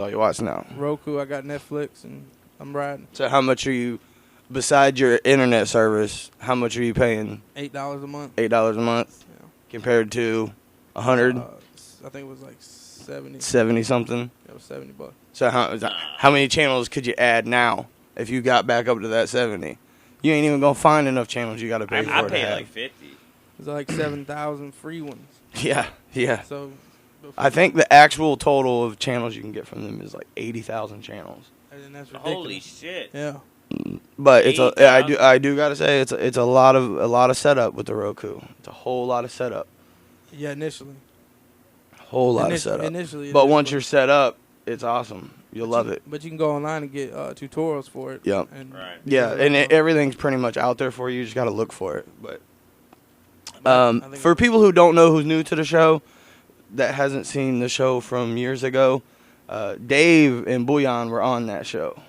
all you watch now. Roku, I got Netflix, and I'm riding. So how much are you, besides your internet service, how much are you paying? $8 a month. $8 a month? Yeah. Compared to 100? I think it was like 70. 70 something? It was $70. So how many channels could you add now if you got back up to that 70? You ain't even going to find enough channels you got to pay for. I pay like 50. There's like 7,000 free ones. Yeah. So I think the actual total of channels you can get from them is like 80,000 channels. And that's ridiculous. Holy shit. Yeah. But I do gotta say it's a lot of setup with the Roku. It's a whole lot of setup. Yeah, initially. Whole lot of setup. Initially. But once you're set up, it's awesome. You'll love it. But you can go online and get tutorials for it. Yep. Right. Yeah, and everything's pretty much out there for you. You just gotta look for it. But for people who don't know, who's new to the show, that hasn't seen the show from years ago, Dave and Booyon were on that show.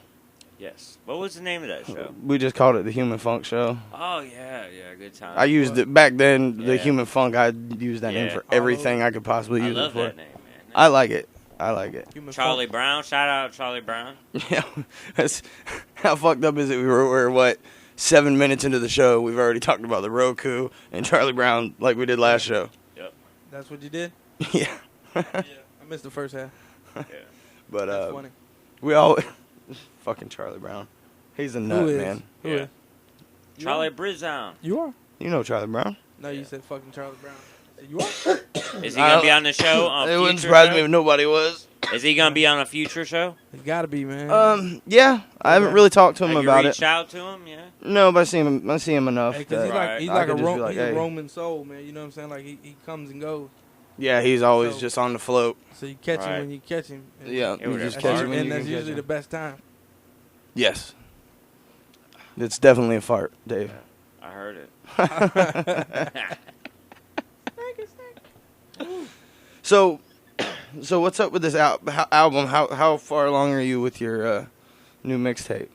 Yes. What was the name of that show? We just called it the Human Funk Show. Oh, yeah, good time. I used it back then, the Yeah. Human Funk. I used that name for everything I could possibly use it for. I love that name, man. I like it. Charlie Brown. Shout out Charlie Brown. Yeah. How fucked up is it? We're what, 7 minutes into the show, we've already talked about the Roku and Charlie Brown like we did last show. Yep. That's what you did? Yeah. Yeah. I missed the first half. Yeah. But That's funny. we all... Fucking Charlie Brown. He's a nut, man. Who is? Charlie Brown. You are? You know Charlie Brown. No, you said fucking Charlie Brown. You are? Is he going to be on the show? It wouldn't surprise me if nobody was. Is he going to be on a future show? He got to be, man. Yeah. I haven't really talked to him about it. Reached out to him, yeah? No, but I see him enough. Because he's I like could just be like, he's a hey. Roman soul, man. You know what I'm saying? Like, he comes and goes. Yeah, he's always just on the float. So you catch him when you catch him. Yeah, you just catch him when you And that's can catch usually him. the best time. Yes. It's definitely a fart, Dave. I heard it. So what's up with this album? How far along are you with your new mixtape?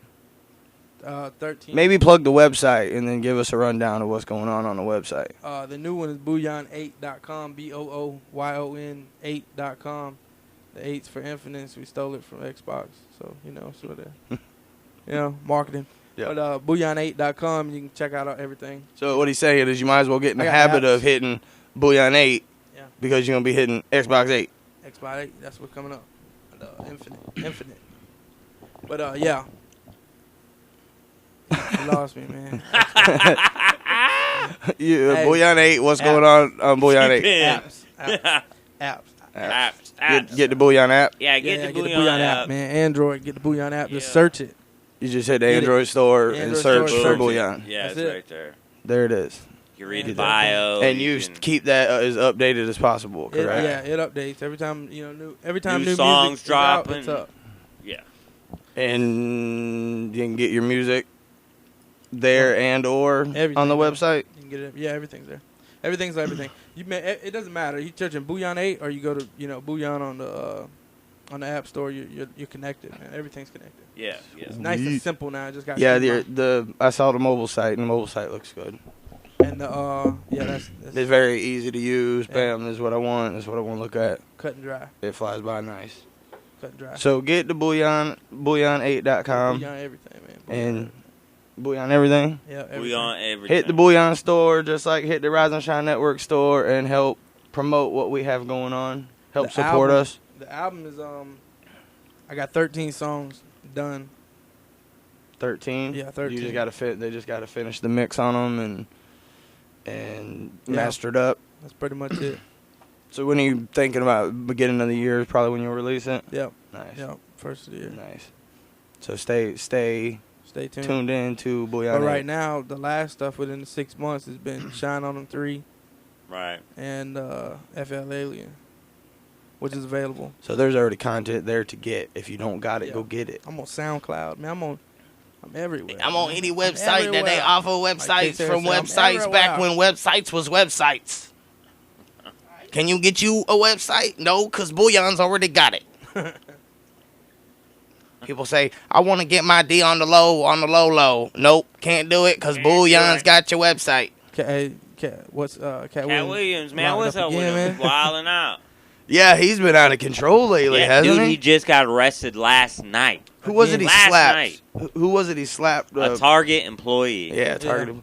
13. Maybe plug the website and then give us a rundown of what's going on the website. The new one is Booyon8.com, Booyon 8.com. The 8's for Infinite. We stole it from Xbox, so sort of, marketing. Yeah. But Booyon8.com, you can check out everything. So what he's saying is you might as well get in the habit of hitting Booyon 8 because you're gonna be hitting Xbox 8. Xbox 8, that's what's coming up. Infinite. But yeah. You lost me, man. Booyon 8, what's going on Booyon 8? Apps. Get the Booyon app? Yeah, get the Booyon app, man. Android, get the Booyon app. Just search it. You just hit the Android store and search for Booyon. Yeah, it's right there. There it is. You can read the bio. And you keep that as updated as possible, correct? It updates every time, new songs music drop. It's up. Yeah. And you can get your music there and or everything on the website? You can get it. Yeah, everything's there. Everything's everything. It doesn't matter. You searching Booyon 8 or you go to Booyon on the App Store. You're connected, man. Everything's connected. Yeah. It's nice and simple now. Just got I saw the mobile site and the mobile site looks good. And that's it's very easy to use. Bam, this is what I want. This is what I want to look at. Cut and dry. It flies by nice. Cut and dry. So get the Booyon8.com. Booyon everything, man. And Booyon everything. Yeah, everything. Booyon everything. Hit the Booyon store, just like hit the Rise and Shine Network store, and help promote what we have going on. Help support us. The album is I got 13 songs done. 13. Yeah, 13. You just gotta They just gotta finish the mix on them and master it up. That's pretty much it. So when are you thinking about beginning of the year? Is probably when you'll release it. Yep. Nice. Yep. First of the year. Nice. So stay tuned in to Booyon. But right now, the last stuff within the 6 months has been Shine on Them 3. Right. And FL Alien, which is available. So there's already content there to get. If you don't got it, go get it. I'm on SoundCloud, man. I'm everywhere. I'm on any website that they offer websites from websites back when websites was websites. Can you get you a website? No, because Booyon's already got it. People say, I want to get my D on the low. Nope, can't do it because Booyon's got your website. Cat Williams. Cat Williams, man. What's up with him? Wilding out. Yeah, he's been out of control lately, Yeah, hasn't dude, he? he just got arrested last night. Who was it he Last slapped? night. Who was it he slapped? A Target employee. Yeah, Target.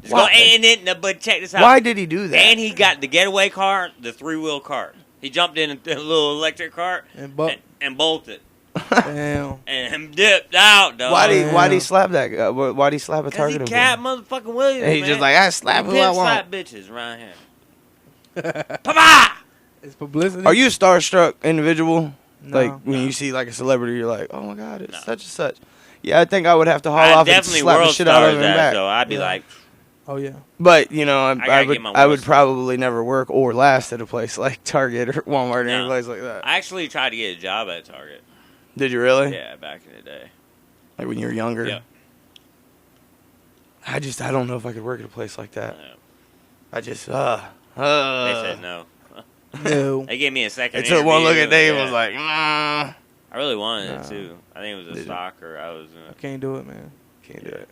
Just go, and then, but check this out. Why did he do that? And he got the getaway car, the 3-wheel cart. He jumped in a little electric cart and bolted. Damn. And dipped out, dog. Why'd he slap that guy? Why'd he slap a Target Because he employee? Cat motherfucking Williams, And he's just like, I slap who I want. slap bitches around here. Papa! It's publicity. Are you a starstruck individual? No. Like when you see like a celebrity, you're like, oh my god, it's such and such. Yeah, I think I would have to haul off and definitely slap the world shit out of stars him that, back. so I'd be like, Oh yeah. But you know, gotta get my I would worst. probably never work or last at a place like Target or Walmart or No. any place like that. I actually tried to get a job at Target. Did you really? Yeah, back in the day. Like when you were younger. Yeah. I don't know if I could work at a place like that. Yeah. I just They said no. No. They gave me a second They took one look interview, at Dave and yeah. was like, nah. I really wanted Nah. it too. I think it was a Did you? soccer. I was I can't do it, man. Can't do it.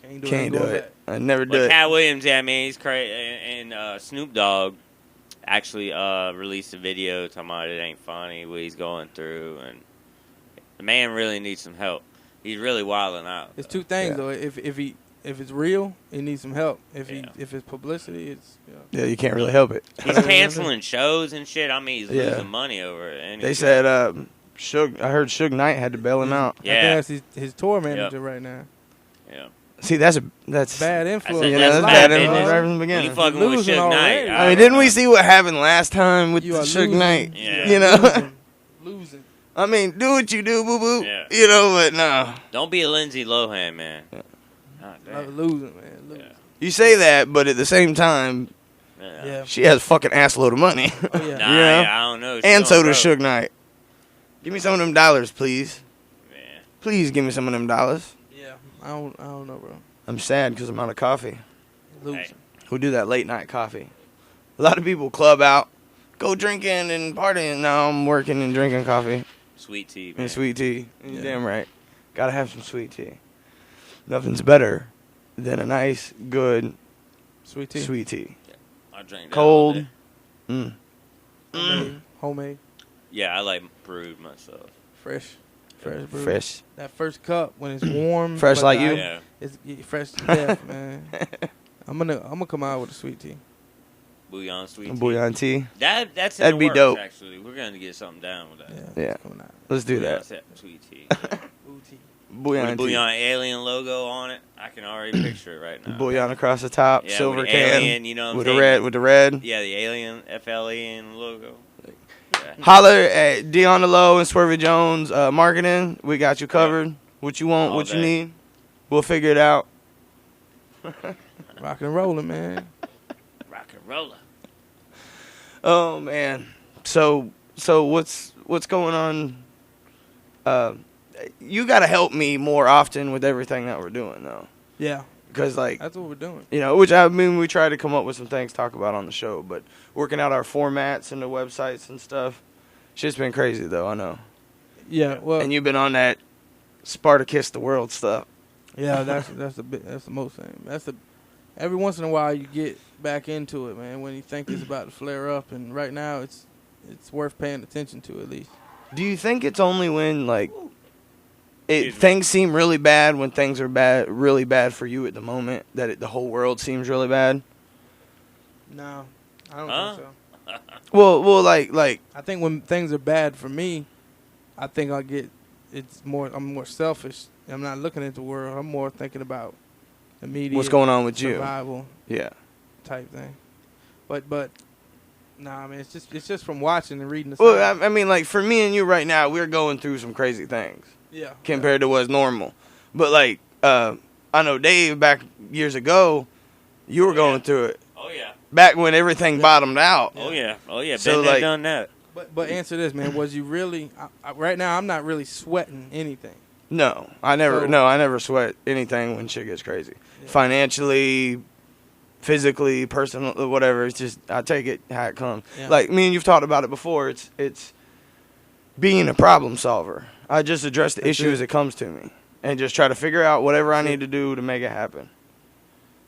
Can't do Can't it. do I'm going it. I never do But it. Cat Williams, yeah, man, he's crazy. And Snoop Dogg actually released a video talking about it ain't funny what he's going through, and the man really needs some help. He's really wilding out. It's two things Yeah. though. If it's real, he needs some help. If Yeah. it's publicity, it's Yeah, you can't really help it. He's canceling shows and shit. I mean, he's Yeah. losing money over it. And They said I heard Suge Knight had to bail him out. I Yeah. think that's his tour manager right now. Yeah. See, that's Bad influence. said you that's know, that's bad bad business. influence right from the When you beginning. fucking with Losing Suge Knight. already. I mean, didn't we see what happened last time with You are Suge losing. Knight? Yeah. You know, Losing. I mean, do what you do, boo boo. Yeah. You know, but no. Don't be a Lindsay Lohan, man. Yeah. God damn. Losing, man. Losing. Yeah. You say that, but at the same time, Yeah. Yeah. she has a fucking assload of money. Oh yeah. Nah, You know? yeah, I don't know. She's And so going does broke. Suge Knight. Give me some of them dollars, please. Yeah. Please give me some of them dollars. Yeah. I don't know, bro. I'm sad because I'm out of coffee. Losing. Hey. Who do that late night coffee? A lot of people club out, go drinking and partying. Now I'm working and drinking coffee Sweet tea, man. and sweet tea. Yeah. Damn right. Gotta have some sweet tea. Nothing's better than a nice, good Sweet tea. sweet tea. I drink that Cold. all day. Mm. Homemade. Yeah, I like brewed myself. Fresh. Fresh brew. Fresh. That first cup when it's warm. Fresh but like the you? ice- Yeah. It's fresh to death, man. I'm gonna come out with a sweet tea. Booyon sweet tea. Bouillon tea. That's in That'd the be works, dope. Actually, we're gonna get something down with that. Yeah. Yeah. It's coming out. Let's do Bouillon that. Sweet tea. Ooh, tea. Bouillon With tea. the Booyon alien logo on it, I can already picture it right now. Bouillon across the top, Yeah, silver with the can, alien, you know what with I'm the saying? red. Yeah, the alien FLAN logo. Yeah. Holler at Dion the Low and Swervey Jones marketing. We got you covered. What you want, All what you day. need. We'll figure it out. Rock and rolling, man. Rock and roller. Oh man. So what's going on? You got to help me more often with everything that we're doing though, Yeah. because like That's what we're doing. you know, which I mean we try to come up with some things to talk about on the show, but working out our formats and the websites and stuff, shit's been crazy though. I know. Yeah. Well. And you've been on that Spartacus the world stuff. Yeah, that's the most thing. Every once in a while you get back into it, man. When you think it's about to flare up, and right now it's worth paying attention to at least. Do you think it's only when like Excuse me. things seem really bad when things are bad, really bad for you at the moment that the whole world seems really bad? No, I don't Huh? think so. Well, like I think when things are bad for me, I think I'm more selfish. I'm not looking at the world. I'm more thinking about immediate what's going on with you? survival Yeah. type thing. But nah, man, it's just from watching and reading the Well, signs. I mean, like for me and you right now, we're going through some crazy things yeah. compared to what's normal. But like, I know Dave back years ago, you were going through it Oh yeah. back when everything bottomed out. Oh yeah. Oh yeah. So, Been there, like- done that. But answer this, man. Was you really right now? I'm not really sweating anything. No, I never. So- No, I never sweat anything when shit gets crazy. Yeah. Financially, physically, personal, whatever. It's just I take it how it comes. Yeah. Like me and you've talked about it before. It's being a problem solver. I just address the That's issue it. as it comes to me, and just try to figure out whatever I need to do to make it happen.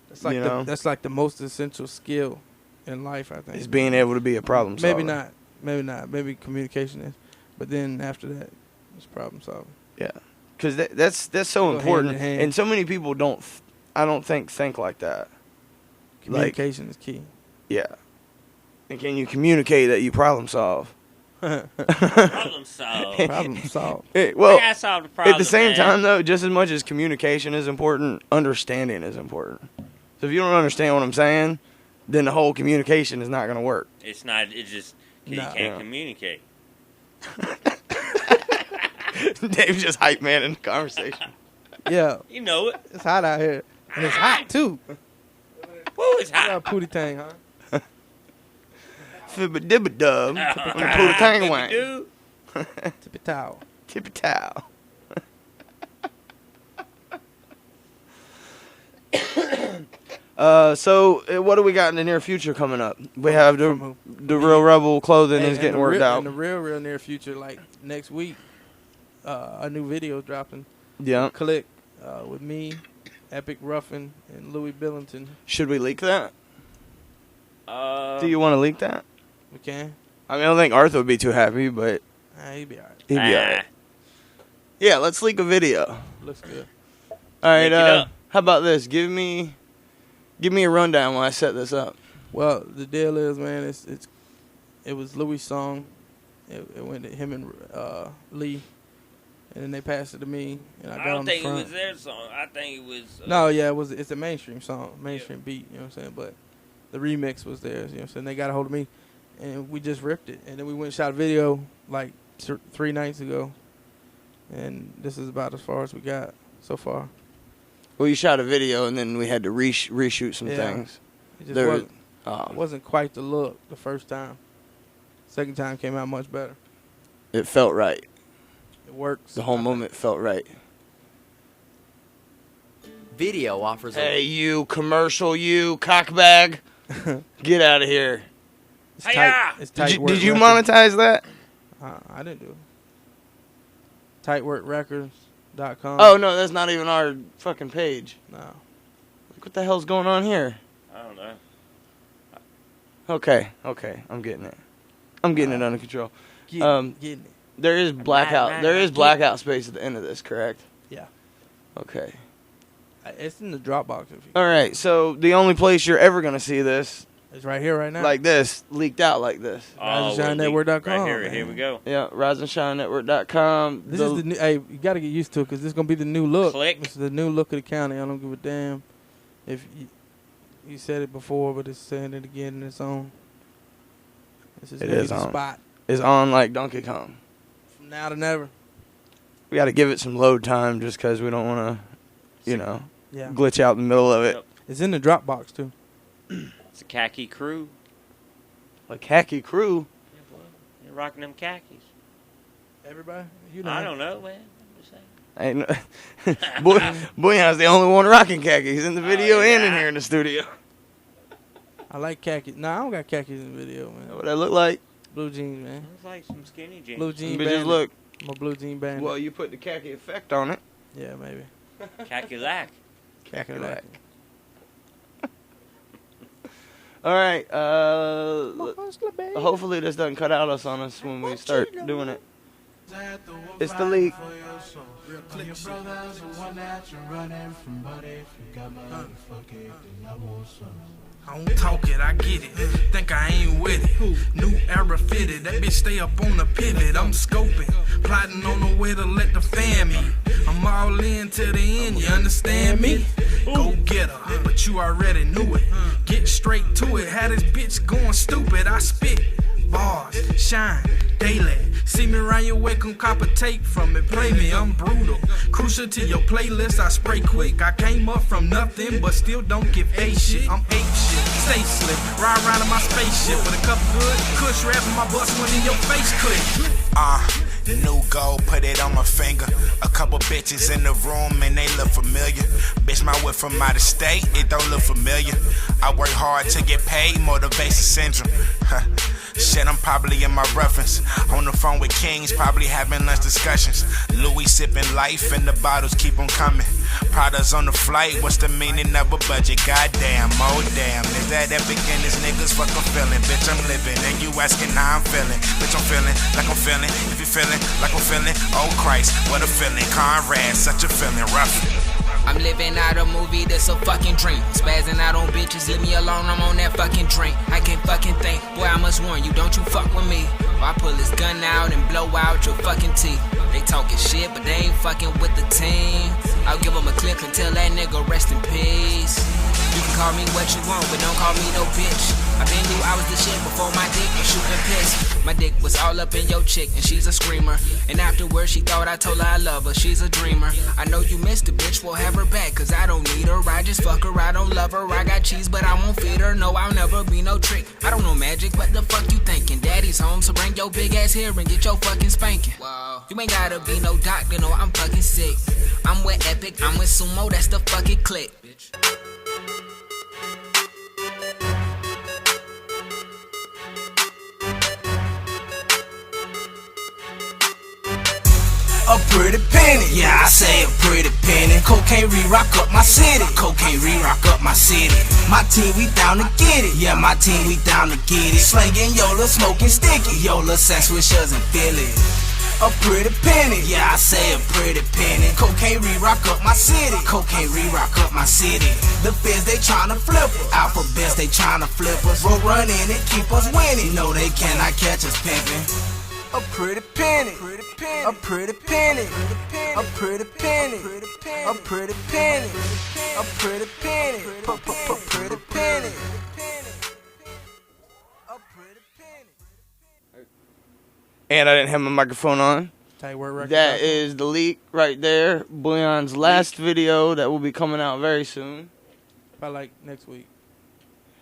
That's like You know? that's like the most essential skill in life, I think. It's being able to be a problem solver. Maybe not. Maybe communication is. But then after that, it's problem solving. Yeah. Because that's so important. Hand in hand. And so many people I don't think like that. Communication is key. Yeah. And can you communicate that you problem solve? Problem solved. Problem solved. Well, I gotta solve the problem, at the same man. time, though, just as much as communication is important, understanding is important. So if you don't understand what I'm saying, then the whole communication is not going to work. It's not. It's just you No. can't communicate. Dave's just hype man in the conversation. Yeah. You know it. It's hot out here. And it's hot, too. Woo, it's Yeah, hot. pootie tang, huh? Fibba-dibba-dub. I'm going to pull the tang wang. Dude. Tippy towel. Tippy towel. So what do we got in the near future coming up? We have the Real Rebel clothing is getting worked out. In the real near future, like next week, a new video dropping. Yeah. Click with me, Epic Ruffin, and Louis Billington. Should we leak that? Do you want to leak that? We can. I mean, I don't think Arthur would be too happy, but He'd be all right. he'd be alright. Yeah, let's leak a video. Looks good. All right. Leak it up. How about this? Give me a rundown while I set this up. Well, the deal is, man, it was Louis' song. It went to him and Lee, and then they passed it to me, and I got I don't on the think it front. was their song. I think it was. No, yeah, it's a mainstream song, mainstream beat. You know what I'm saying? But the remix was theirs. You know what I'm saying? They got a hold of me, and we just ripped it, and then we went and shot a video like 3 nights ago, and this is about as far as we got so far. Well, you shot a video, and then we had to reshoot some Yeah. things. It just There- wasn't quite the look the first time. Second time came out much better. It felt right. It works. The whole moment felt right. Video offers Hey, you commercial, you cockbag, get out of here. It's Hi-ya! tight. It's tight work Did you records. monetize that? I didn't do it. Tightworkrecords.com. Oh no, that's not even our fucking page. No. What the hell's going on here? I don't know. Okay, I'm getting it. I'm getting it under control. Getting it. There is blackout. right, There is right. blackout space at the end of this, correct? Yeah. Okay. It's in the Dropbox. If you, All right. So the only place you're ever gonna see this, it's right here, right now. like this, leaked out like this. RiseandShineNetwork.com, Right here, man. here we go. Yeah, RiseandShineNetwork.com. This is the new. Hey, you got to get used to it because this is gonna be the new look. Click. This is the new look of the county. I don't give a damn if you said it before, but it's saying it again in its own. This is It gonna be is the on. spot Is on like Donkey Kong. from now to never. We got to give it some load time just because we don't want to, Yeah. glitch out in the middle of it. Yep. It's in the Dropbox too. It's a khaki crew. Like Hacky Crew. You're rocking them khakis. Everybody, you know. I don't know, man. I'm just saying. Ain't no, Booyon's the only one rocking khakis in the video and in yeah. here in the studio. I like khakis. Nah, I don't got khakis in the video, man. What that look like? Blue jeans, man. It's like some skinny jeans. Blue jean Bitches bandit. look. I'm a blue jean band. Well, you put the khaki effect on it. Yeah, maybe. Khaki lack. Khaki Khaki lack. All right. Hopefully this doesn't cut out us on us when we start doing it. It's the leak. I don't talk it, I get it. Think I ain't with it. New era fitted. That bitch stay up on the pivot. I'm scoping. Plotting on the way to let the fam eat. I'm all in till the end, you understand me? Go get her, but you already knew it. Get straight to it. Had this bitch going stupid. I spit. Bars, shine, daily. See me around your way, come cop a tape from it. Play me, I'm brutal. Crucial to your playlist, I spray quick. I came up from nothing, but still don't give a shit. I'm ape shit, stay slick. Ride around in my spaceship with a cup of good kush rapping my bus when in your face click. New gold, put it on my finger. A couple bitches in the room and they look familiar. Bitch, my whip from out of state, it don't look familiar. I work hard to get paid, motivation syndrome. Shit, I'm probably in my reference. On the phone with Kings, probably having lunch discussions. Louis sipping life and the bottles keep on coming. Prada's on the flight, what's the meaning of a budget? Goddamn, oh damn. Is that epic and this niggas fucking feeling? Bitch, I'm living and you asking how I'm feeling. Bitch, I'm feeling like I'm feeling. If you feeling like I'm feeling, oh Christ, what a feeling. Conrad, such a feeling, rough. I'm living out a movie that's a fucking dream. Spazzing out on bitches, leave me alone, I'm on that fucking drink. I can't fucking think, boy I must warn you, don't you fuck with me. Or I pull this gun out and blow out your fucking teeth. They talking shit, but they ain't fucking with the team. I'll give them a clip and tell that nigga rest in peace. You can call me what you want, but don't call me no bitch. I been knew I was the shit before my dick was shooting piss. My dick was all up in your chick and she's a screamer. And afterwards she thought I told her I love her, she's a dreamer. I know you missed a bitch, we'll have her back, cause I don't need her. I just fuck her, I don't love her. I got cheese, but I won't feed her. No, I'll never be no trick. I don't know magic, what the fuck you thinking? Daddy's home, so bring your big ass here and get your fucking spanking. Wow. You ain't gotta be no doctor, no, I'm fucking sick. I'm with Epic, I'm with Sumo, that's the fucking click. Bitch. A pretty penny, yeah, I say a pretty penny. Cocaine re-rock up my city. Cocaine re-rock up my city. My team, we down to get it. Yeah, my team, we down to get it. Slanging Yola, smoking sticky. Yola, sex swishers and Philly. A pretty penny, yeah, I say a pretty penny. Cocaine re-rock up my city. Cocaine re-rock up my city. The feds, they tryna flip us. Alphabets, they tryna flip us. Road run in it, keep us winning. No, they cannot catch us pimping. A pretty penny, a pretty penny, a pretty penny, a pretty penny, a pretty penny, a pretty penny, pretty penny. And I didn't have my microphone on. Tight work record. That is the leak right there. Booyon's last video that will be coming out very soon. Probably like next week.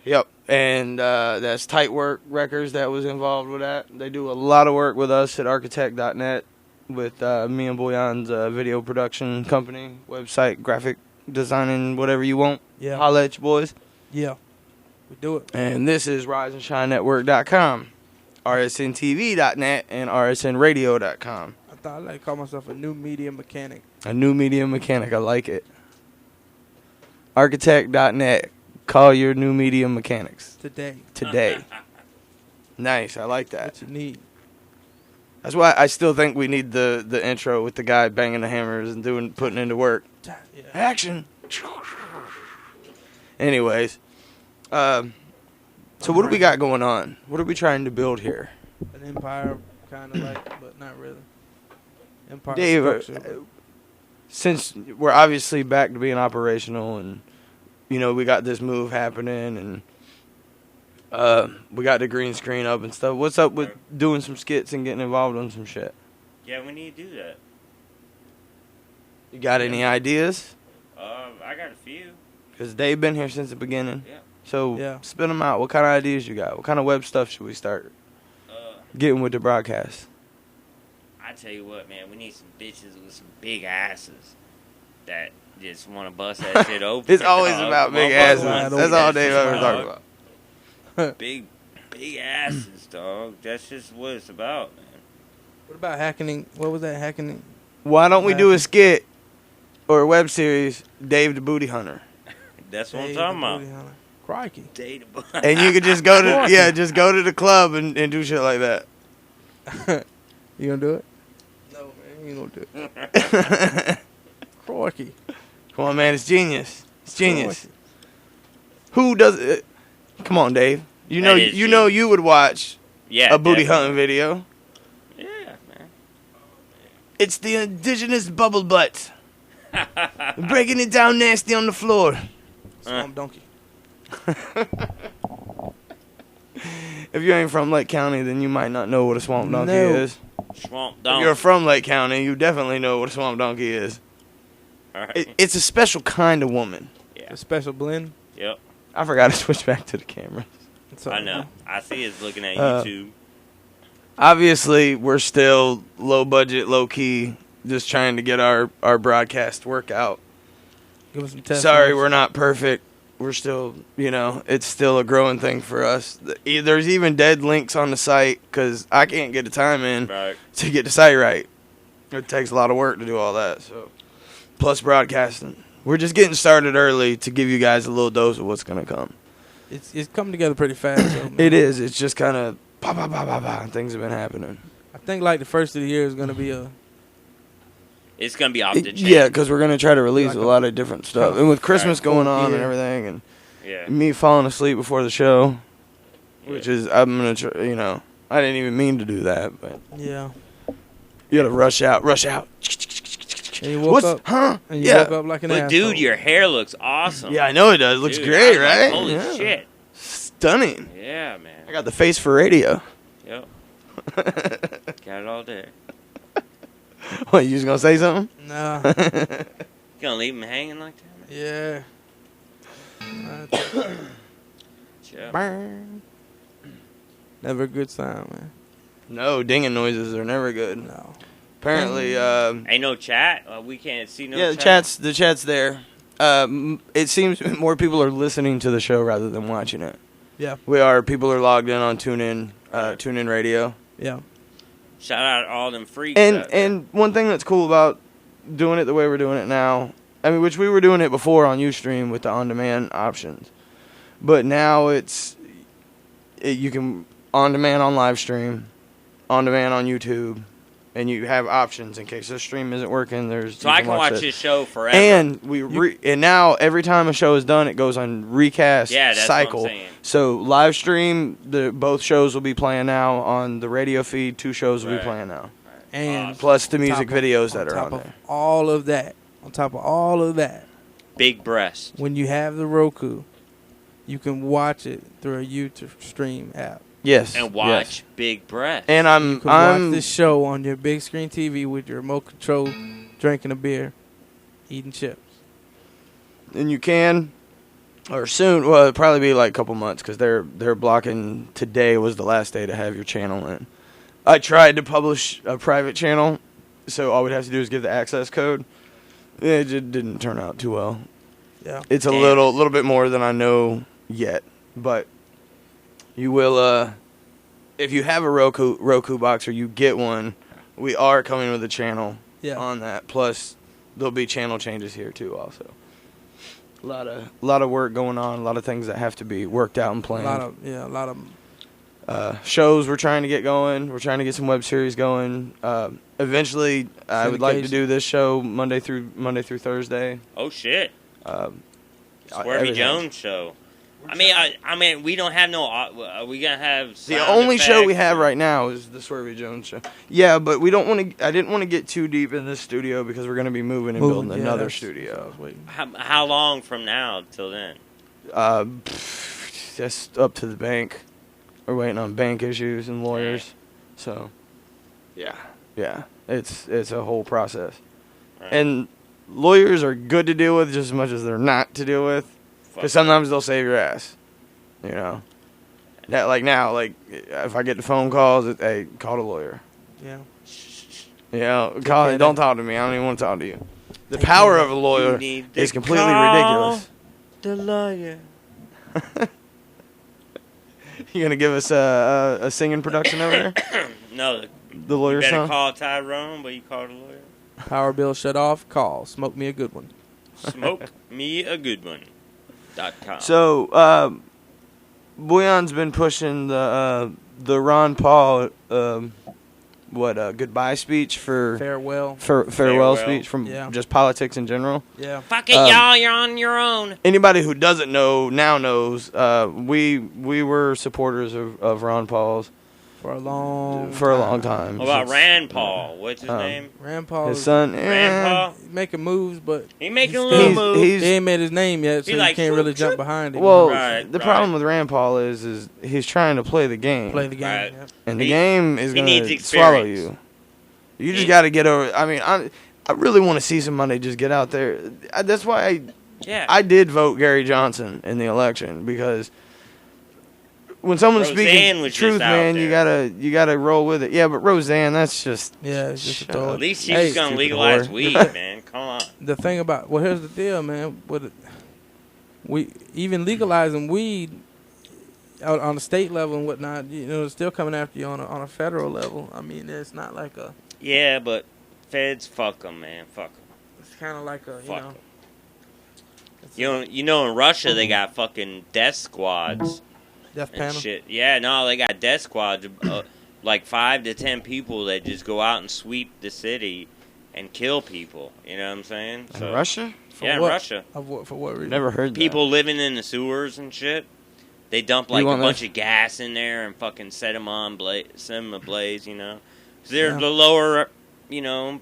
Yep. And that's Tight Work Records that was involved with that. They do a lot of work with us at architect.net with me and Booyon's video production company, website, graphic designing, whatever you want. Yeah. Holla at your boys. Yeah. We do it. And this is RiseandShineNetwork.com, RSNTV.net, and RSNRadio.com. I thought I'd like to call myself a new media mechanic. A new media mechanic. I like it. Architect.net. Call your new media mechanics. Today. Nice. I like that. What you need. That's why I still think we need the intro with the guy banging the hammers and putting into work. Yeah. Action. Anyways. So what do we got going on? What are we trying to build here? An empire, kind of like, but not really. Empire Dave, structure. Since we're obviously back to being operational and, you know, we got this move happening and we got the green screen up and stuff. What's up with doing some skits and getting involved on some shit? Yeah, we need to do that. You got any ideas? I got a few. Because they've been here since the beginning. Yeah. So spin them out. What kind of ideas you got? What kind of web stuff should we start getting with the broadcast? I tell you what, man, we need some bitches with some big asses that just want to bust that shit open. It's always about big asses. That's all Dave ever talk about. Big asses, dog. That's just what it's about, man. What about hacking? What was that hacking? Why don't we do a skit or a web series, Dave the Booty Hunter? That's what I'm talking about. Crikey. And you could just go to go to the club and do shit like that. You gonna do it? No, man, you ain't gonna do it. Crikey. Come on, man, it's genius. It's genius. Crikey. Who does it? Come on, Dave. You know you would watch a booty hunting video. Yeah, man. It's the indigenous bubble butt. Breaking it down nasty on the floor. Swamp donkey. If you ain't from Lake County, then you might not know what a swamp donkey is. Swamp donkey. If you're from Lake County, you definitely know what a swamp donkey is. All right. It's a special kind of woman. Yeah. A special blend. Yep. I forgot to switch back to the camera. I know. I see it's looking at YouTube. Obviously, we're still low budget, low key, just trying to get our broadcast work out. Give us some tests. Sorry, we're not perfect. we're still, it's still a growing thing for us. There's even dead links on the site because I can't get the time in to get the site right. It takes a lot of work to do all that. So, plus broadcasting. We're just getting started early to give you guys a little dose of what's going to come. It's coming together pretty fast. Though, it is. It's just kind of things have been happening. I think like the first of the year is going to be It's going to be off the chain. Yeah, because we're going to try to release a lot of different stuff. And with Christmas going on and everything, and me falling asleep before the show, which is, I'm going to try, I didn't even mean to do that, but. Yeah. You got to rush out. And you woke up. Huh? And you woke up like an asshole. Dude, your hair looks awesome. Yeah, I know it does. It looks great, right? Holy shit. Stunning. Yeah, man. I got the face for radio. Yep. Got it all there. What, you just going to say something? Nah. You going to leave him hanging like that? Yeah. Burn. Never a good sign, man. No, dinging noises are never good. No. Apparently, ain't no chat. We can't see no chat. Yeah, the chat's there. It seems more people are listening to the show rather than watching it. Yeah. People are logged in on TuneIn Radio. Yeah. Shout out all them freaks. And one thing that's cool about doing it the way we're doing it now, which we were doing it before on Ustream with the on-demand options, but now you can on-demand on live stream, on-demand on YouTube, and you have options in case the stream isn't working. So I can watch this show forever. And and now every time a show is done, it goes on recast cycle. What I'm saying. So live stream, both shows will be playing now on the radio feed. 2 shows will be playing now, and plus the music videos that are on there. On top of all of that, big breast. When you have the Roku, you can watch it through a YouTube stream app. Yes. And watch Big Breath. And you can watch this show on your big screen TV with your remote control, drinking a beer, eating chips. And you can, or soon, well, it'll probably be like a couple months because they're blocking. Today was the last day to have your channel in. I tried to publish a private channel, so all we'd have to do is give the access code. It just didn't turn out too well. Yeah. It's a little bit more than I know yet, but you will, if you have a Roku box or you get one, we are coming with a channel on that. Plus, there'll be channel changes here too. Also, a lot of work going on. A lot of things that have to be worked out and planned. A lot of shows we're trying to get going. We're trying to get some web series going. Eventually, I would like to do this show Monday through Thursday. Oh shit! Swervey Jones show. I mean, we don't have no. Are we gonna have the only show we have right now is the Swervey Jones show. Yeah, but we don't want to. I didn't want to get too deep in this studio because we're gonna be moving and building another studio. How long from now till then? Just up to the bank. We're waiting on bank issues and lawyers. So, yeah, it's a whole process, and lawyers are good to deal with just as much as they're not to deal with. Because sometimes they'll save your ass, That now, if I get the phone calls, hey, call the lawyer. Yeah. Call. Don't talk to me. I don't even want to talk to you. The power of a lawyer is completely ridiculous. The lawyer. You gonna give us a singing production over there? No. The lawyer song. You better song? call Tyrone, but you call the lawyer. Power bill shut off. Call. Smoke me a good one. Smoke me a good one. So, Booyon's been pushing the Ron Paul goodbye speech for farewell speech from just politics in general. Yeah. Fuck it, y'all. You're on your own. Anybody who doesn't know now knows. We were supporters of Ron Paul's for a long time. What about Rand Paul? What's his name? Rand Paul. His son. Rand Paul. He's making moves, but he making little moves. He ain't made his name yet, so you can't really jump behind him. Well, the problem with Rand Paul is he's trying to play the game. Right. And the game is going to swallow you. You just got to get over. I mean, I really want to see somebody just get out there. That's why I did vote Gary Johnson in the election, because when someone's speaking truth, man, you gotta roll with it. Yeah, but Roseanne, that's just it's just at least she's gonna legalize weed, man. Come on. The thing about here's the deal, man. we even legalizing weed out on the state level and whatnot. It's still coming after you on a federal level. I mean, it's not like a. Yeah, but feds, fuck them, man. Fuck them. It's kind of like a, Fuck 'em. You know, in Russia they got fucking death squads death and panel. shit. Yeah, no, they got death squads, like 5 to 10 people that just go out and sweep the city and kill people. You know what I'm saying? In Russia? Yeah, in what? Russia. For what reason? Never heard People living in the sewers and shit. They dump like a bunch of gas in there and fucking set them ablaze. You know, 'cause they're the lower,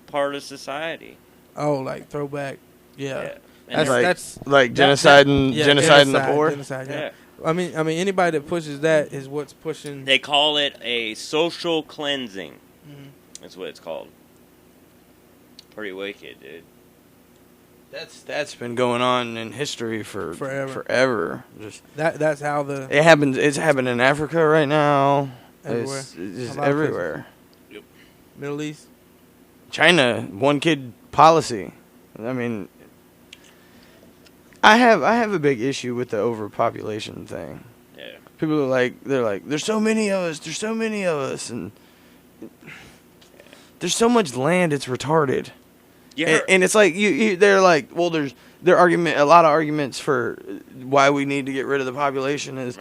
part of society. Oh, like throwback. Yeah. That's like genocide and the poor. Genocide, yeah. I mean, anybody that pushes that is what's pushing. They call it a social cleansing. Mm-hmm. That's what it's called. Pretty wicked, dude. That's been going on in history for forever. Just that's how it happens. It's happening in Africa right now. Everywhere. It's just everywhere. Yep. Middle East. China, one kid policy. I mean, I have a big issue with the overpopulation thing. Yeah. People are like, there's so many of us, and there's so much land, it's retarded. Yeah. And it's like they're like, well, a lot of arguments for why we need to get rid of the population is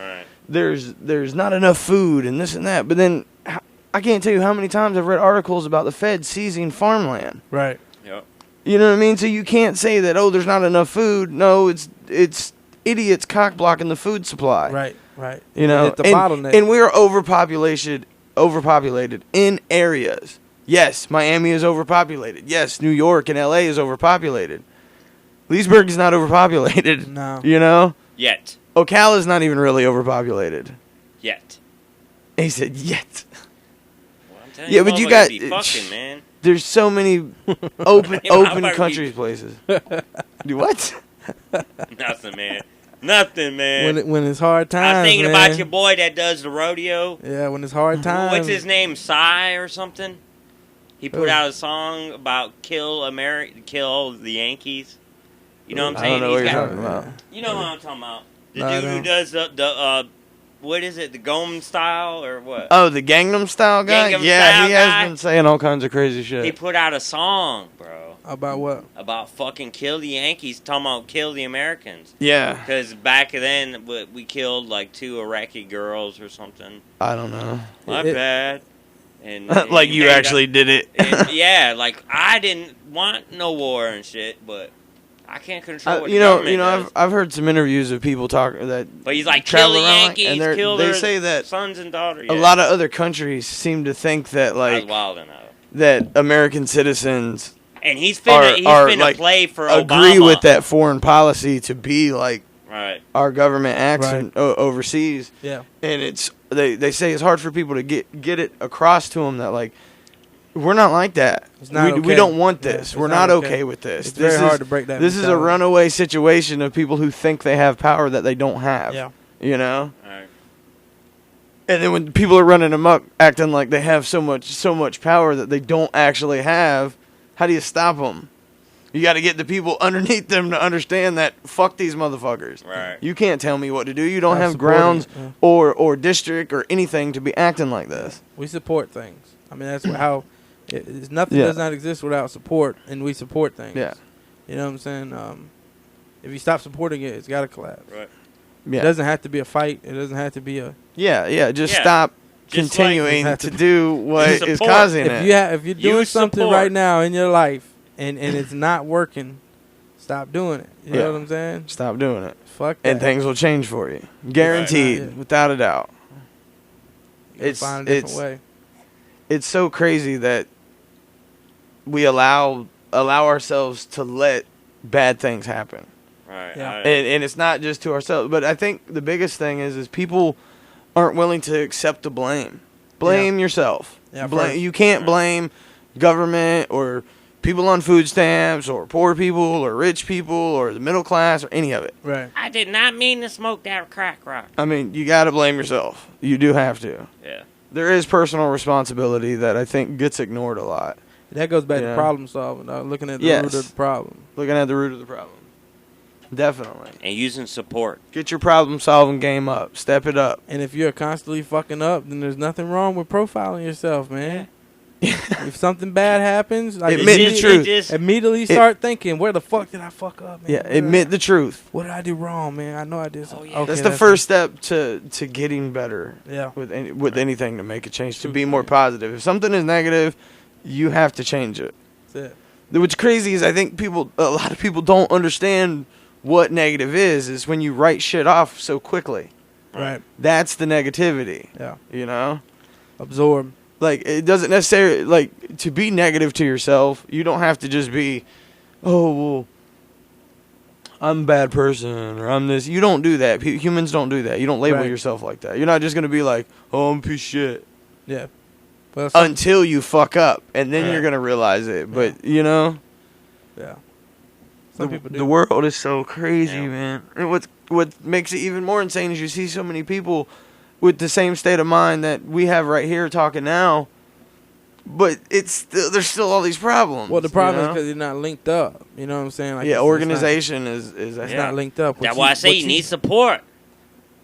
there's not enough food and this and that. But then I can't tell you how many times I've read articles about the Fed seizing farmland. Right. Yep. You know what I mean? So you can't say that, there's not enough food. No, it's idiots cock blocking the food supply. Right. And the bottleneck. And we're overpopulated in areas. Yes, Miami is overpopulated. Yes, New York and LA is overpopulated. Leesburg is not overpopulated. No. Yet. Ocala's not even really overpopulated. Yet. He said yet. Well, I'm telling you, but you got fucking, man. There's so many open countries places. Do what? Nothing, man. Nothing, man. When it's hard times, I'm thinking about your boy that does the rodeo. Yeah, when it's hard times. What's his name? Psy or something? He put out a song about kill the Yankees. You know what I'm saying? I don't know what you're talking about. You know what I'm talking about. The dude who does the what is it? The Gangnam Style or what? Oh, the Gangnam Style guy? He has been saying all kinds of crazy shit. He put out a song, bro. About what? About fucking kill the Yankees, talking about kill the Americans. Yeah. Because back then, we killed like 2 Iraqi girls or something. I don't know. My bad. And like you actually did it. And, yeah, like I didn't want no war and shit, but I can't control what the government does. I've heard some interviews of people talking that. But he's like, kill the Yankees, and kill they their say that sons and daughters. A lot of other countries seem to think that like that American citizens and he's finna play for Obama. Agree with that foreign policy to be like our government acts overseas. Yeah, and they say it's hard for people to get it across to them that like we're not like that. We don't want this. We're not okay with this. It's very hard to break that. This is a runaway situation of people who think they have power that they don't have. Yeah, you know. Right. And then when people are running amok, acting like they have so much power that they don't actually have, how do you stop them? You got to get the people underneath them to understand that fuck these motherfuckers. Right. You can't tell me what to do. You don't have grounds or district or anything to be acting like this. We support things. I mean, that's how nothing does not exist without support, and we support things. Yeah. You know what I'm saying? If you stop supporting it, it's got to collapse. Right. Yeah. It doesn't have to be a fight. It doesn't have to be a... Just stop continuing to do what is causing it. If you're doing something right now in your life and it's not working, stop doing it. You know what I'm saying? Stop doing it. Fuck that. And things will change for you. Guaranteed, without a doubt. Find a different way. It's so crazy that we allow ourselves to let bad things happen. Right. Yeah. And it's not just to ourselves. But I think the biggest thing is people aren't willing to accept the blame. Blame yourself. Yeah, you can't blame government or people on food stamps or poor people or rich people or the middle class or any of it. Right. I did not mean to smoke that crack rock. I mean, you got to blame yourself. You do have to. Yeah. There is personal responsibility that I think gets ignored a lot. That goes back to problem solving, looking at the root of the problem. Looking at the root of the problem. definitely. And using support. Get your problem-solving game up. Step it up. And if you're constantly fucking up, then there's nothing wrong with profiling yourself, man. If something bad happens, like Admit the truth. Immediately start thinking, where the fuck did I fuck up, man? Yeah, admit the truth. What did I do wrong, man? I know I did something. Okay, That's the first step to getting better. Yeah. With anything to make a change, to be more positive. If something is negative, you have to change it. That's it. What's crazy is I think a lot of people don't understand what negative is when you write shit off so quickly. Right. That's the negativity. Yeah. You know? Absorb. Like, it doesn't necessarily, like, to be negative to yourself, you don't have to just be, oh, well, I'm a bad person, or I'm this. You don't do that. Humans don't do that. You don't label yourself like that. You're not just going to be like, oh, I'm a piece of shit. Yeah. Well, until you fuck up, and then you're going to realize it. But, you know? Yeah. Some people do. The world is so crazy, man. And what makes it even more insane is you see so many people with the same state of mind that we have right here talking now, but there's still all these problems. Well, the problem is because you're not linked up. You know what I'm saying? Like organization is not linked up. That's why I say you need support.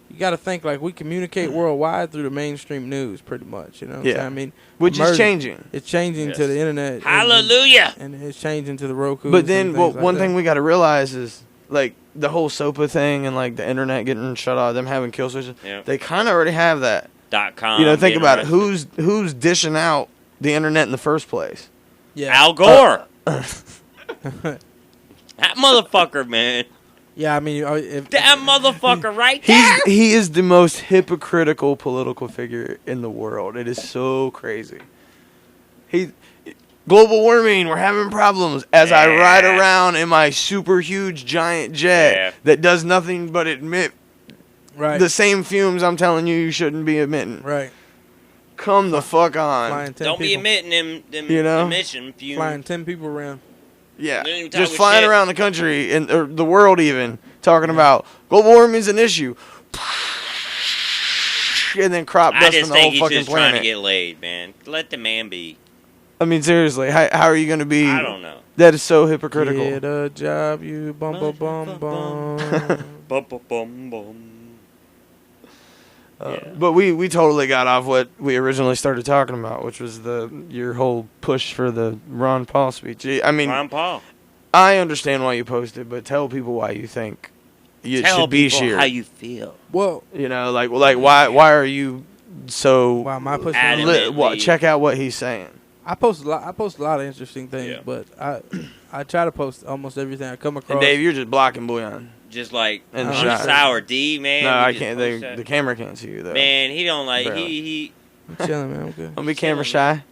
You got to think like we communicate worldwide through the mainstream news, pretty much. You know what I'm saying? I mean, which is changing. It's changing to the internet. Hallelujah. And it's changing to the Roku. But then, one thing we got to realize is, like, the whole SOPA thing and, like, the internet getting shut off, them having kill switches, they kind of already have that. .com. You know, think about it. Who's dishing out the internet in the first place? Yeah. Al Gore. That motherfucker, man. Yeah, I mean, that motherfucker right there. He is the most hypocritical political figure in the world. It is so crazy. Global warming, we're having problems. As I ride around in my super huge giant jet that does nothing but emit the same fumes I'm telling you shouldn't be emitting. Right. Come the fuck on. Don't be emitting them emission fumes. Flying 10 people around. Yeah, just flying around the country or the world even, talking about global warming is an issue. And then crop dust on the whole fucking planet. I just think he's just trying to get laid, man. Let the man be. I mean, seriously, how are you going to be? I don't know. That is so hypocritical. Get a job, you bum bum bum bum. Bum bum bum bum. But we totally got off what we originally started talking about, which was your whole push for the Ron Paul speech. I mean, Ron Paul. I understand why you posted, but tell people why you think it should be shared. Tell people how you feel. Well, you know, like why are you so? Why am I pushing? Check out what he's saying. I post a lot of interesting things, but I try to post almost everything I come across. And Dave, you're just blocking Booyon. Just like sour D, man. No, I can't. The camera can't see you though. Man, he don't like he. I'm chilling, man. I'm good. Don't be camera shy.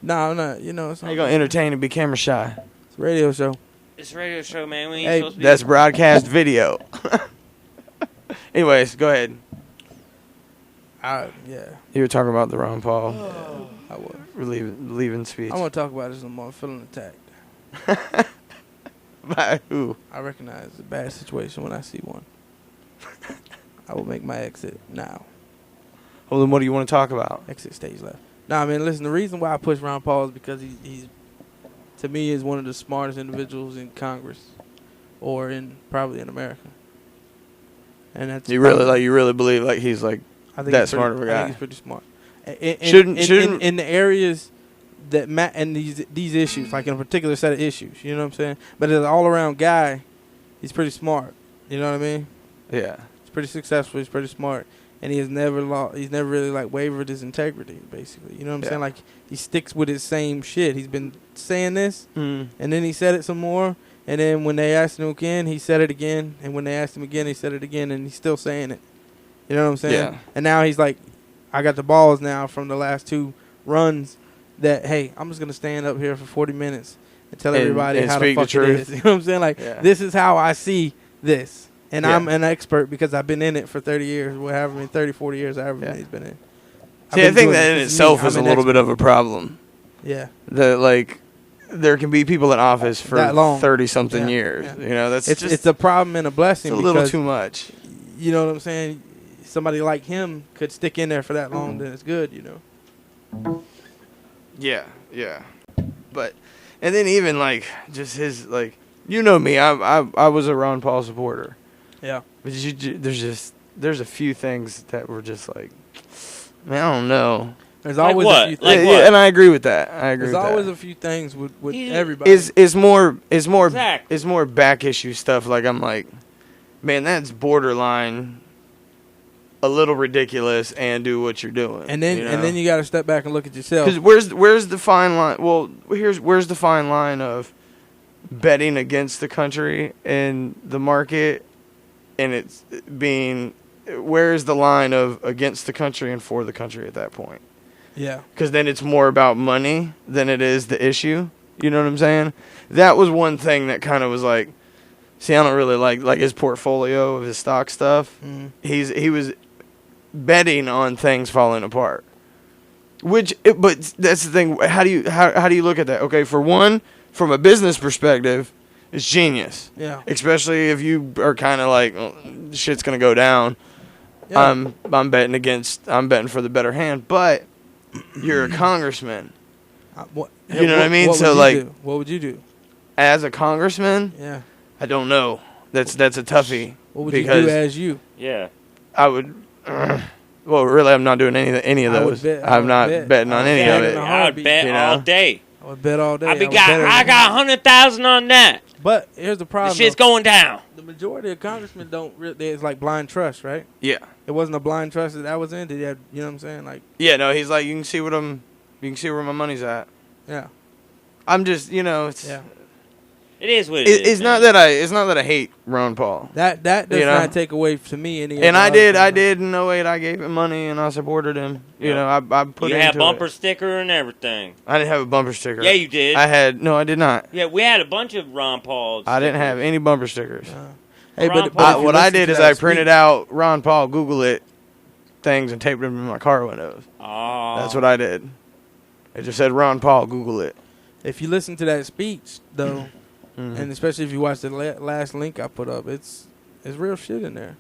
No, I'm not. You know, how you gonna entertain and be camera shy? It's a radio show. It's a radio show, man. We ain't supposed to be that's broadcast video. Anyways, go ahead. You were talking about the Ron Paul. I was leaving speech. I want to talk about this no more. I'm feeling attacked. By who? I recognize a bad situation when I see one. I will make my exit now. Well, then what do you want to talk about? Exit stage left. Nah, I mean, listen, the reason why I push Ron Paul is because he's to me, is one of the smartest individuals in Congress or probably in America. And that's you really believe like he's like that smart of a guy. I think he's pretty smart. In the areas that and these issues, like in a particular set of issues, you know what I'm saying? But as an all-around guy, he's pretty smart. You know what I mean? Yeah. He's pretty successful. He's pretty smart, and he's never really like wavered his integrity. Basically, you know what I'm saying? Like he sticks with his same shit. He's been saying this, and then he said it some more, and then when they asked him again, he said it again, and when they asked him again, he said it again, and he's still saying it. You know what I'm saying? Yeah. And now he's like, I got the balls now from the last 2 runs that, hey, I'm just going to stand up here for 40 minutes and tell everybody how the fuck it is. You know what I'm saying? Like, this is how I see this. And I'm an expert because I've been in it for 30 years, 30, 40 years, however many he's been in. See, I think that in itself is a little bit of a problem. Yeah. That, like, there can be people in office for 30-something years. Yeah. You know, it's a problem and a blessing. It's a little too much. You know what I'm saying? Somebody like him could stick in there for that long, then it's good, you know. Yeah. But, and then even, like, just his, like, You know me. I was a Ron Paul supporter. Yeah. But there's a few things that were just like, man, I don't know. There's Like always what? a few Like things. what? And I agree with that. There's always a few things with everybody. Is more Exactly. is more back issue stuff. Like I'm like, man, that's borderline a little ridiculous, and do what you're doing. and then you got to step back and look at yourself. Because where's the fine line? Well, where's the fine line of betting against the country and the market, and it's being, where's the line of against the country and for the country at that point? Yeah. Because then it's more about money than it is the issue. You know what I'm saying? That was one thing that kind of was like, see, I don't really like his portfolio of his stock stuff. Mhm. He was betting on things falling apart. But that's the thing. How do you look at that? Okay, for one, from a business perspective, it's genius. Yeah. Especially if you are kind of like, oh, shit's gonna go down. Yeah. I'm betting for the better hand. But you're a congressman. You know what I mean? So like, what would you do? as a congressman, Yeah. I don't know. That's a toughie. What would you because do as you? Yeah. I would. Well, really, I'm not doing any of I would those. bet- I I'm would not bet. betting on I would any bet of in it. a I would heartbeat, bet you know? all day. I would bet all day. I would bet got everything. 100,000 on that. But here's the The problem. shit's though. going down. The majority of congressmen don't. It's like blind trust, right? Yeah. It wasn't a blind trust that was in. Did he have, you know what I'm saying? Like, Yeah. No, he's like, you can see where my money's at. yeah, I'm just, it's. yeah. It is what it is. It's not that I hate Ron Paul. That does You know? not take away to me any. And I of the did other in 08. I gave him money and I supported him. You Yeah. know, I put You into had bumper it. sticker and everything. I didn't have a bumper sticker. Yeah, you did. I did not. Yeah, we had a bunch of Ron Paul. I didn't have stickers. any bumper stickers. Hey, Ron but Paul- if you What I listen did to is that I printed speech- out Ron Paul Google it things and taped them in my car windows. Oh. That's what I did. It just said Ron Paul Google it. If you listen to that speech though, Mhm. and especially if you watch the last link I put up, it's real shit in there.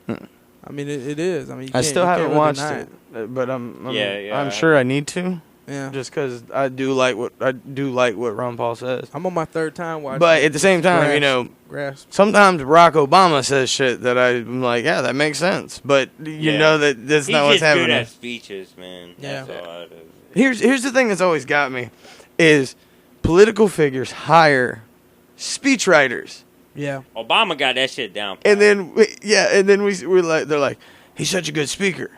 Hmm. I mean, it is. I mean, I still haven't really watched deny it, but I'm Yeah. sure I need to, Yeah, just because I do like what Ron Paul says. I'm on my third time watching. But at the same time, grasp. sometimes Barack Obama says shit that I'm like, yeah, that makes sense. But you Yeah. know that that's He's not what's just good happening. at speeches, man. Yeah. That's all it is. Here's the thing that's always got me, is political figures hire speechwriters. Yeah, Obama got that shit down. And then, we're like, they're like, he's such a good speaker.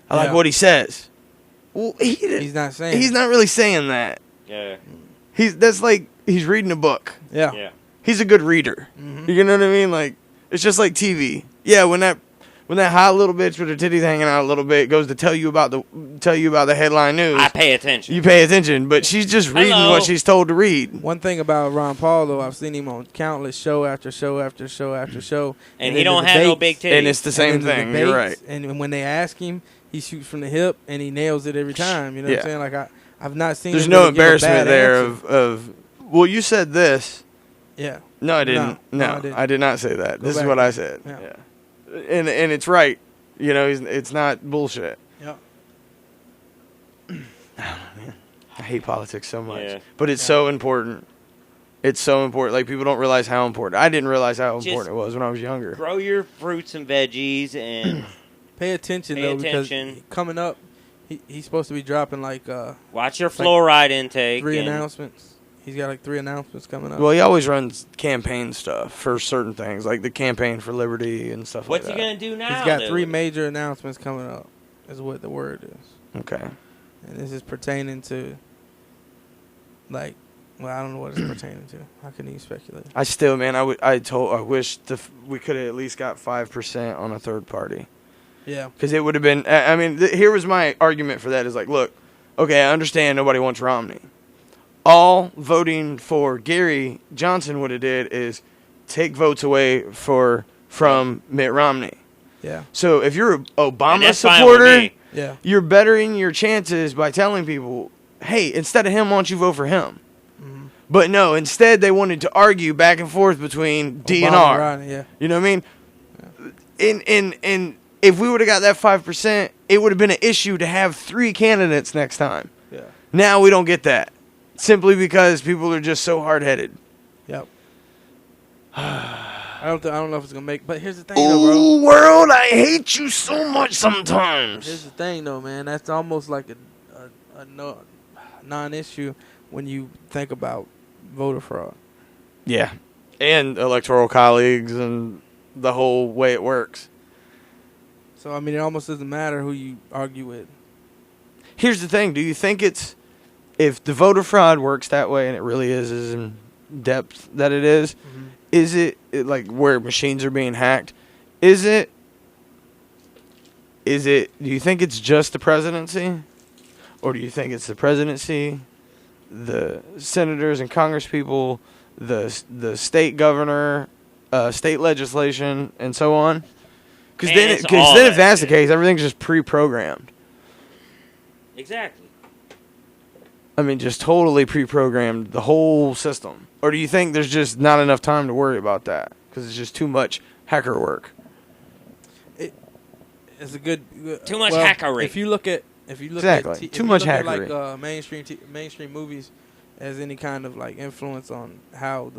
I like Yeah. what he says. Well, he's not saying. he's not really saying that. Yeah. That's like he's reading a book. Yeah. Yeah. He's a good reader. Mhm. You know what I mean? Like, it's just like TV. Yeah, when that hot little bitch with her titties hanging out a little bit goes to tell you about the headline news, I pay attention. you pay attention. But she's just reading Hello. what she's told to read. One thing about Ron Paul, though, I've seen him on countless show after show after show after show, and then he the don't have no big debates- titties. And it's the same and then the thing. You're right. debates, And when they ask him, he shoots from the hip and he nails it every time. You know what Yeah. I'm saying? Like I've not seen. There's him no really give a embarrassment bad there answer. of well, you said this. Yeah. No, I didn't. No, No, I didn't. I did not say that. This is back. what I said. Yeah. Yeah. And it's right. You know, it's not bullshit. Yeah. I hate politics so much. Yeah. But it's so important. It's so important. Like, people don't realize how important. I didn't realize how Just important it was when I was younger. Grow your fruits and veggies and Pay attention Pay though, attention. because coming up, he's supposed to be dropping like watch your fluoride intake. 3 and announcements. He's got like 3 announcements coming up. Well, he always runs campaign stuff for certain things, like the campaign for liberty and stuff What's like he that. gonna do now? He's got though? 3 major announcements coming up. Is what the word is. Okay. And this is pertaining to, like, well, I don't know what it's pertaining to. How can you speculate? I still, man, I wish we could have at least got 5% on a third party. Yeah. Because it would have been, I mean, here was my argument for that is like, look, okay, I understand nobody wants Romney. All voting for Gary Johnson would have did is take votes away from Mitt Romney. Yeah. So if you're an And Obama that's fine with supporter, me. Yeah. you're bettering your chances by telling people, hey, instead of him, why don't you vote for him? Mhm. But no, instead they wanted to argue back and forth between D and Obama, R. Romney, yeah. You know what I mean? And if we would have got that 5%, it would have been an issue to have 3 candidates next time. Yeah. Now we don't get that. Simply because people are just so hard-headed. Yep. I don't know if it's gonna make. But here's the thing, though, bro. Ooh, world, I hate you so much sometimes. Here's the thing, though, man. That's almost like a non-issue when you think about voter fraud. Yeah, and electoral colleagues and the whole way it works. So I mean, it almost doesn't matter who you argue with. Here's the thing: do you think if the voter fraud works that way, and it really is in depth that it is? Mm-hmm. Is it like where machines are being hacked? Is it? Do you think it's just the presidency? Or do you think it's the presidency, the senators and congresspeople, the state governor, state legislation, and so on? Because then if that's the case, everything's just pre-programmed. Exactly. I mean, just totally pre-programmed, the whole system. Or do you think there's just not enough time to worry about that? Because it's just too much hacker work. It's a good too much hackery. If you look at Exactly. Too much hackery. Like mainstream movies as any kind of like influence on how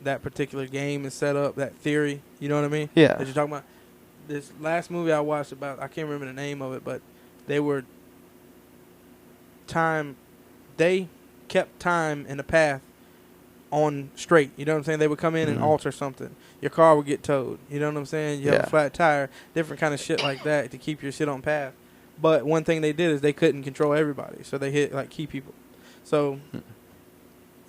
that particular game is set up, that theory, you know what I mean? Yeah. That you're talking about. This last movie I watched about, I can't remember the name of it, but they kept time in the path on straight. You know what I'm saying? They would come in and alter something. Your car would get towed. You know what I'm saying? You have a flat tire, different kind of shit like that to keep your shit on path. But one thing they did is they couldn't control everybody, so they hit like key people. So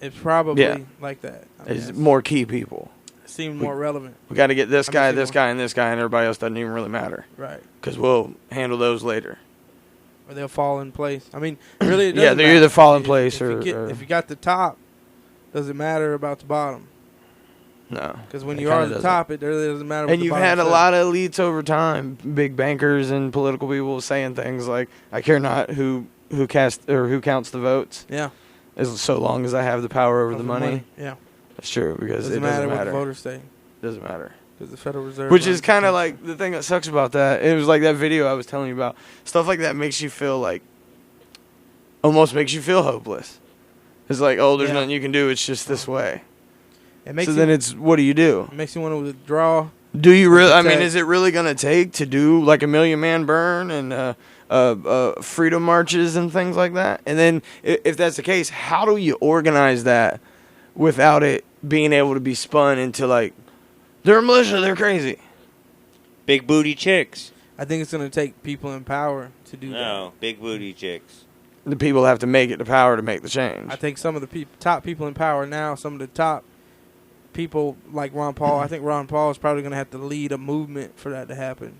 it's probably like that. It's more key people. It seemed more relevant. We got to get this guy, and this guy, and everybody else doesn't even really matter. Right. Because we'll handle those later. Or they'll fall in place. I mean, really, it doesn't they're matter. either fall in place if you got the top, does it matter about the bottom? No. Because when you are the top, it really doesn't matter. And you've had a lot of elites over time, big bankers and political people saying things like, "I care not who counts the votes. Yeah. As so long as I have the power over the money." Yeah. That's true because it doesn't matter what the voters say. Doesn't matter. Because the Federal Reserve. Which is kind of like the thing that sucks about that. It was like that video I was telling you about. Stuff like that makes you feel like, almost makes you feel hopeless. It's like, oh, there's nothing you can do. It's just this way. Then it's, what do you do? It makes you want to withdraw. Do you really? I mean, is it really going to take to do like a 1,000,000-man burn and freedom marches and things like that? And then if that's the case, how do you organize that without it being able to be spun into like, they're a militia, they're crazy? Big booty chicks. I think it's going to take people in power to do that. No, big booty chicks. The people have to make it to power to make the change. I think some of the top people in power now, some of the top people like Ron Paul, I think Ron Paul is probably going to have to lead a movement for that to happen.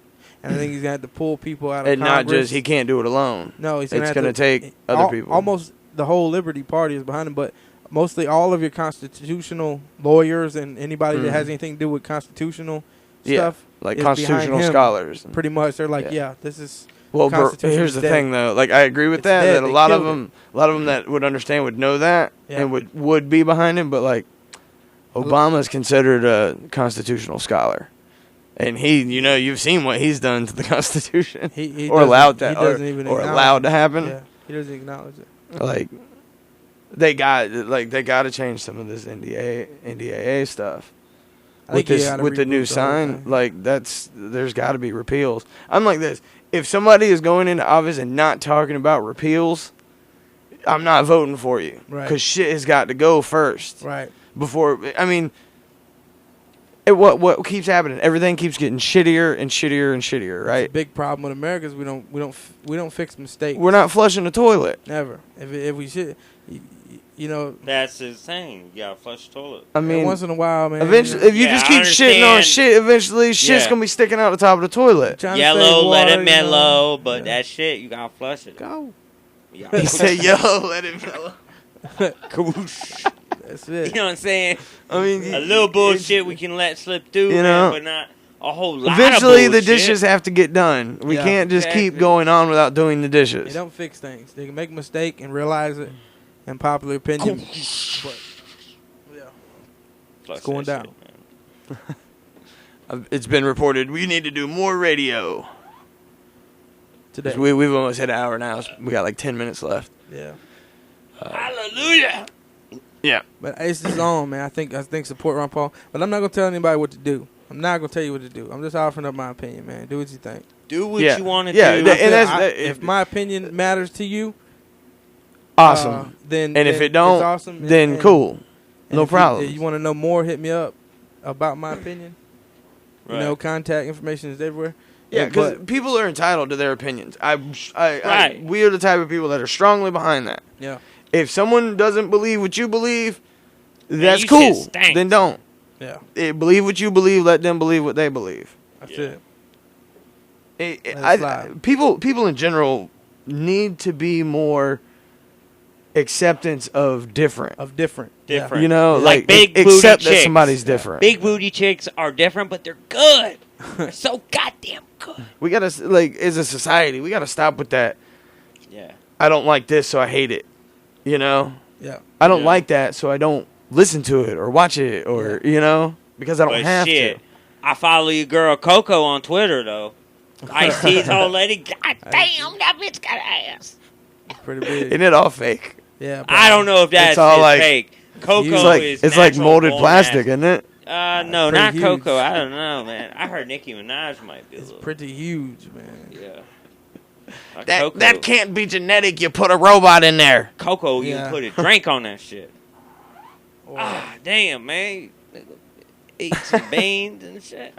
And I think he's going to have to pull people out of Congress. And not just, he can't do it alone. No, it's going to take other people. Almost the whole Liberty Party is behind him, but mostly all of your constitutional lawyers and anybody that has anything to do with constitutional stuff. Like constitutional scholars. Pretty much. They're like, this is... Well, here's the thing, though. Like, I agree with that. That a lot of them that would understand would know that and would be behind him. But like, Obama's considered a constitutional scholar, and you've seen what he's done to the Constitution, or allowed to happen. Yeah, he doesn't acknowledge it. Like, they got to change some of this NDAA stuff. With the new sign, like there's got to be repeals. I'm like this. If somebody is going into office and not talking about repeals, I'm not voting for you. Right. Because shit has got to go first. Right. Before, I mean, what keeps happening? Everything keeps getting shittier and shittier and shittier, right? It's a big problem with America is we don't fix mistakes. We're not flushing the toilet. Never. If we should, That's insane. You gotta flush the toilet. I mean, once in a while, man. Eventually, if you just keep shitting on shit, eventually shit's gonna be sticking out the top of the toilet. Yellow, let it mellow, but that shit you gotta flush it. Go. He said, "Yellow, let it mellow." Kaboosh. That's it. You know what I'm saying? I mean, a little bullshit we can let slip through, but not a whole lot. Eventually, of the dishes have to get done. We can't just keep going on without doing the dishes. They don't fix things. They can make a mistake and realize it. In popular opinion, but it's going down. Shit, it's been reported we need to do more radio today. We've almost hit an hour now. So we got like 10 minutes left. Yeah. Hallelujah. Yeah. But it's his own, man. I think support Ron Paul. But I'm not gonna tell anybody what to do. I'm not gonna tell you what to do. I'm just offering up my opinion, man. Do what you think. Do what Yeah. you want to Yeah, do. If my opinion matters to you, awesome. Then And if then it don't, it's awesome. then cool. And No if problem. You want to know more? Hit me up about my opinion. Right. You know, contact information is everywhere. Yeah, because but- people are entitled to their opinions. Right. We are the type of people that are strongly behind that. Yeah. If someone doesn't believe what you believe, that's you cool. shit stinks. Then don't. Yeah. Believe what you believe. Let them believe what they believe. That's Yeah. it. People in general need to be more acceptance of different. Different. You know, Like big accept booty that chicks. somebody's different. Big booty chicks are different, but they're good. They're so goddamn good. We gotta as a society, we gotta stop with that. Yeah. I don't like this, so I hate it. You know, Yeah. I don't Yeah. like that, so I don't listen to it or watch it or because I don't But have shit, to. I follow your girl Coco on Twitter though. Ice-T's old lady. God damn, that bitch got ass. It's pretty big. Isn't it all fake? Yeah. I don't know if that's all like- fake. Coco It's like natural molded born plastic, ass. isn't it? No, Pretty not huge. Coco. I don't know, man. I heard Nicki Minaj might be a It's little. pretty huge, man. Yeah. Like That Coco, that can't be genetic. You put a robot in there. Coco, you Yeah. put a drink on that shit. Or- Ah, damn, man. Eat some beans and shit.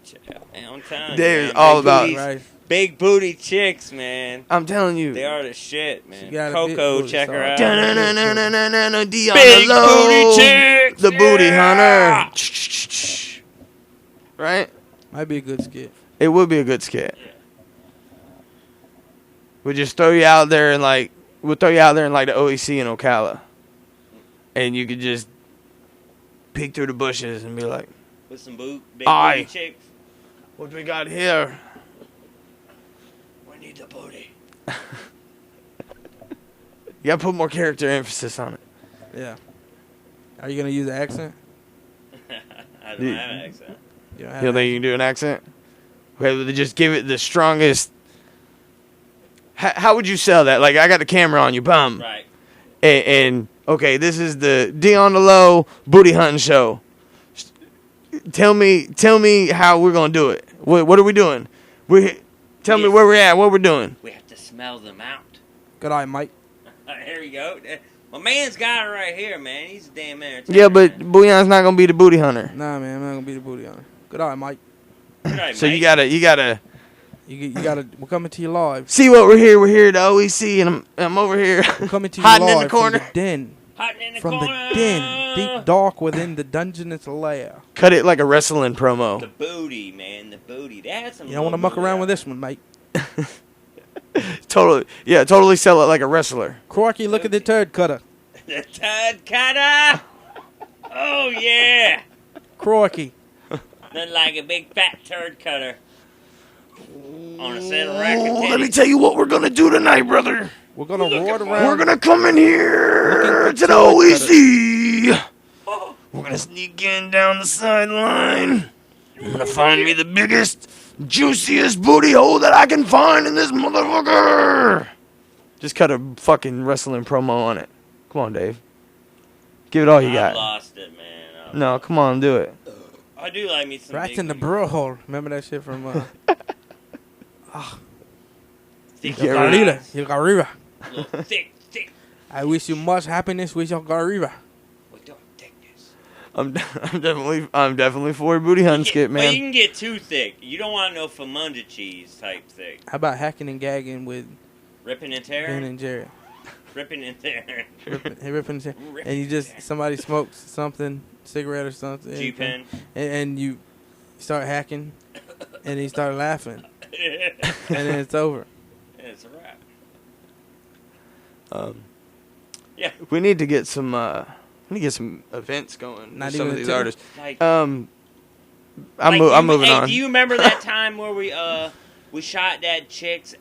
Shit, man, I'm telling you, They're man, all big about- booties- Right. big booty chicks, man. I'm telling you. They are the shit, man. She got a big Coco, booty, check so her I- out. Dun-dun-dun-dun-dun-dun-dun, D on Big the low. booty chicks. The booty yeah! hunter. Right? Might be a good skit. It would be a good skit. We'll just throw you out there and we'll throw you out there in the OEC in Ocala. And you could just peek through the bushes and be like, With some big Aye. booty chicks. what we got here? We need the booty. You gotta put more character emphasis on it. Yeah. Are you gonna use an accent? I don't have an accent. You don't You have don't think you can do an accent? Okay, well, just give it the strongest. How would you sell that? Like, I got the camera on you, bum. Right. And okay, this is the D on the low booty hunting show. Tell me how we're gonna do it. What are we doing? Tell me where we're at. What we're doing. We have to smell them out. Good eye, Mike. Here you go. My man's got it right here, man. He's a damn entertainer. Yeah, but Booyon's not gonna be the booty hunter. Nah, man, I'm not gonna be the booty on her. Good eye, Mike. Right, So mate. you gotta You gotta. We're coming to you live. see what we're here. We're here at the OEC, and I'm over here We're coming to you hiding live in the corner. from the den. Hiding in the From corner. the den, deep dark within the dungeon's lair. Cut it like a wrestling promo. The booty, man. The booty. They had some. You don't want to muck around with this one, mate. Totally sell it like a wrestler. Croaky, look at the turd cutter. The Tud Cutter. Oh yeah. Croaky. Nothing like a big fat turd cutter. On a set of rack of Let me titties. tell you what we're gonna do tonight, brother. We're gonna roar around. We're gonna come in here Looking to for the toilet OEC. We're gonna sneak in down the sideline. I'm gonna find me the biggest, juiciest booty hole that I can find in this motherfucker. Just cut a fucking wrestling promo on it. Come on, Dave. Give it all you I got. lost it, man. No, come on, do it. I do like me some. Rats big in the booty. bro hole. Remember that shit from Thick Yeah, Garrida. thighs. Your Garrida. Little thick I wish you much happiness with your Garrida. with your thickness. I'm definitely for a booty hunt skit, But you man. can get too thick. You don't want no Famunda cheese type thick. How about hacking and gagging with Ripping and Ben tearing. and Jerry? Ripping and tearing. Ripping and tearing. And you just, somebody smokes something, cigarette or something. G-pen. And you start hacking, and you start laughing, and then it's over. It's a wrap. Yeah, we need to get some. Events going. Not with some even of these a artists. Like, I'm like, moving on. Do you remember that time where we shot that chick's?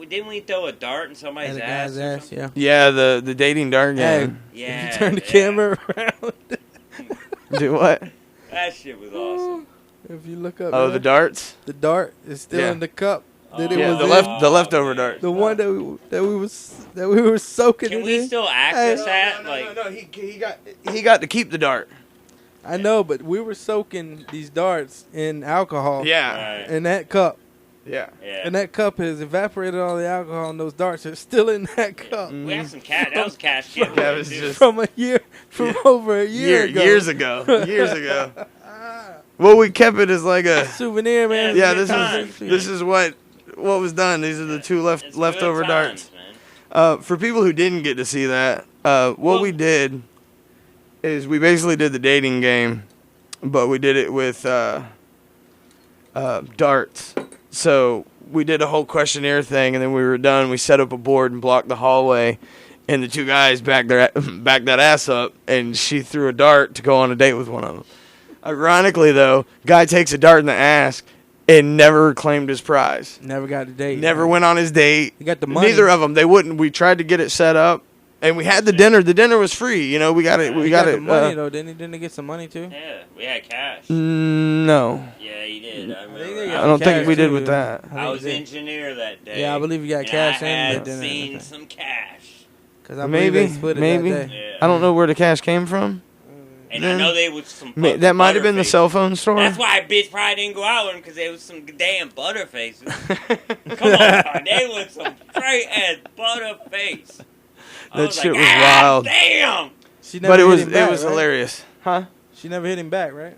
Didn't we throw a dart in somebody's And the ass? guy's or ass, something? yeah. Yeah, the dating dart Hey, game. Yeah. if you turn the yeah. camera around, Do what? That shit was awesome. if you look up, Oh, man, the darts. the dart is still Yeah. in the cup. that it Yeah, was the leftover dart. the one that we were soaking Can it we in. still access that? Like, No. He got to keep the dart. I know, but we were soaking these darts in alcohol. Yeah. right. In that cup. Yeah. Yeah. And that cup has evaporated all the alcohol, and those darts are still in that cup. We had some cash. That was cash giveaway. That was too. just From over a year ago. years ago. Well, we kept it as like a Souvenir, man. yeah. good This times, is what was done. These are the two It's leftover good darts. times, man. For people who didn't get to see that, what we did is we basically did the dating game, but we did it with darts. So we did a whole questionnaire thing, and then we were done. We set up a board and blocked the hallway, and the two guys backed that ass up, and she threw a dart to go on a date with one of them. Ironically, though, guy takes a dart in the ass and never claimed his prize. Never got the date. Never went on his date. He got the money. Neither of them. They wouldn't. We tried to get it set up, and we had the dinner. The dinner was free. You know, we got it. We He got got it. the money, though. Didn't he get some money, too? Yeah, we had cash. No, Yeah, he did. I they remember. got I don't think cash, we did too. with that. I was think engineer that day. Yeah, I believe you got and cash I and had the dinner and seen everything. some cash. Because I believe they split it maybe. that day. Yeah. I don't know where the cash came from. And Then- I know they was some. That might have been the butterfaces. cell phone store. That's why a bitch probably didn't go out with him because they was some damn butterfaces. Come on, they was some straight ass butterface. I That shit like, was "Ah, wild." Damn. She never But it hit was him back, right? hilarious, huh? She never hit him back, right?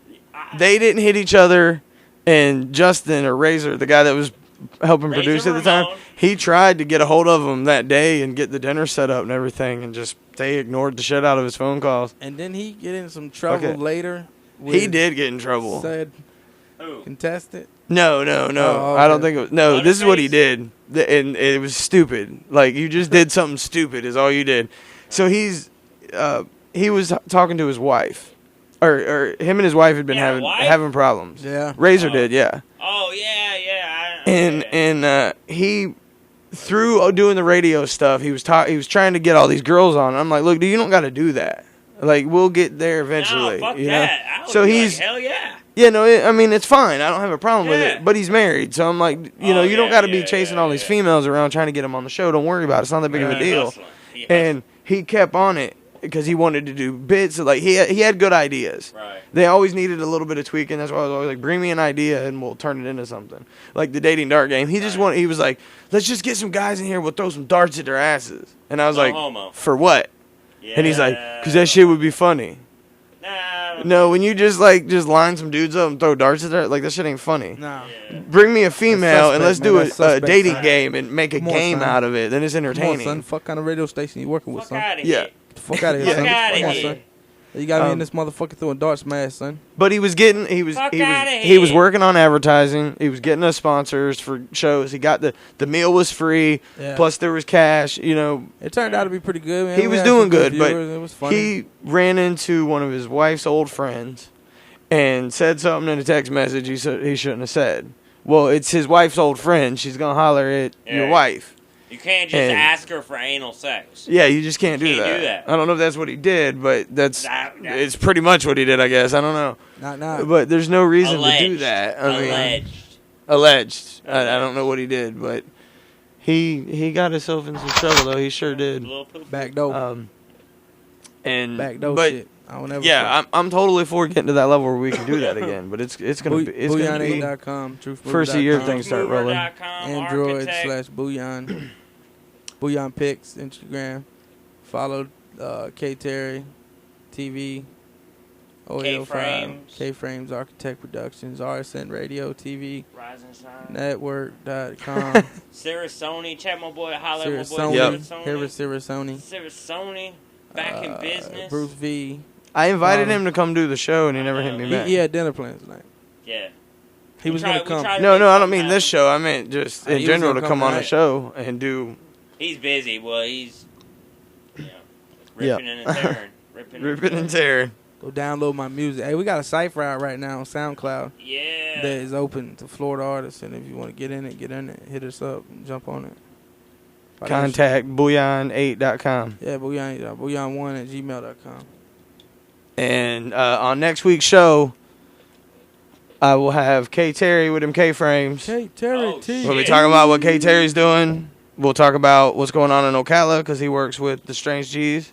They didn't hit each other, and Justin or Razor, the guy that was helping Razor produce at the time, Ramon. he tried to get a hold of him that day and get the dinner set up and everything, and just they ignored the shit out of his phone calls. And then he get in some trouble Okay. later. He did get in trouble. Said Who? contestant. No. Oh, I don't okay. think it was. No, this is what he Butterface? did. And it was stupid. Like, you just did something stupid is all you did. So he was talking to his wife. Or him and his wife had been Yeah, wife? having problems. Yeah. Razor Oh. did, yeah. Oh yeah. And he through doing the radio stuff, he was trying to get all these girls on. I'm like, look, dude, you don't got to do that. Like, we'll get there eventually. No, fuck you that. know? I would So be he's like, hell yeah. yeah, no, I mean, it's fine. I don't have a problem with Yeah. it. But he's married, so I'm like, you Oh, you don't yeah, got to be yeah, chasing yeah, all these yeah. females around trying to get them on the show. Don't worry about it. It's not that big of a He deal. hustling. He And he kept on it because he wanted to do bits. Like he had good ideas. Right. They always needed a little bit of tweaking. That's why I was always like, bring me an idea and we'll turn it into something. Like the dating dart game. He was like, let's just get some guys in here. We'll throw some darts at their asses. And I was No like, homo. for what? Yeah. And he's like, because that shit would be funny. Nah. No, when you just line some dudes up and throw darts at their, like, that shit ain't funny. No. Yeah. Bring me a female and suspect, let's man. do That's a suspect, dating son. game and make a Come on, game son. out of it. Then it's Come on, entertaining. son. Fuck kind of radio station you working with, Fuck son. out of Yeah. here. Fuck out of here, Yeah. son. Fuck outta Come on, here. son. You got me in Um, this motherfucker throwing darts, my ass, son. But he was Fuck outta he was here. working on advertising. He was getting us sponsors for shows. He got the meal was free. Yeah. Plus there was cash. You know, It turned out to be pretty good, man. he We was had doing some good, but viewers. It was funny. he ran into one of his wife's old friends and said something in a text message he shouldn't have said. Well, it's his wife's old friend. She's gonna holler at your Yeah. wife. You can't just And- ask her for anal sex. Yeah, you just can't do Can't that. do that. I don't know if that's what he did, but That- it's pretty much what he did, I guess. I don't know. Not. But there's no reason Alleged. to do that. I mean, Alleged. alleged. I don't know what he did, but he got himself in some trouble though. He sure did. Little poo-poo. Back door. And Back door but shit. I don't ever yeah, I'm totally for getting to that level where we can do that again. But it's gonna be Booyon8.com. first of the year truthmover.com, things start rolling. Mover.com, Android architect. /Booyon. Booyon Pics, Instagram. Follow K Terry TV. OAO5. K-Frames. K-Frames Architect Productions. RSN Radio TV. Rise and Shine. Network.com. Sarah Sony. Check my boy. Holla at my boy. Sony. Yep. Sarah Sony. Sarah Sony. Back in business. Bruce V. I invited him to come do the show, and he never hit me back. He had dinner plans tonight. Yeah. He was tried- going to we come. tried- No, I don't mean this show. I meant just He in was general gonna to come come on a tonight. show and do He's busy. Well, he's Yeah. ripping and tearing. ripping and tearing. Go download my music. Hey, we got a cipher out right now on SoundCloud Yeah. that is open to Florida artists. And if you want to get in it, hit us up and jump on it. Contact Booyon8.com. Yeah, Booyon1 @gmail.com. And on next week's show, I will have K Terry with them K frames. K Terry T. We'll be talking about what K Terry's doing. We'll talk about what's going on in Ocala because he works with the Strange G's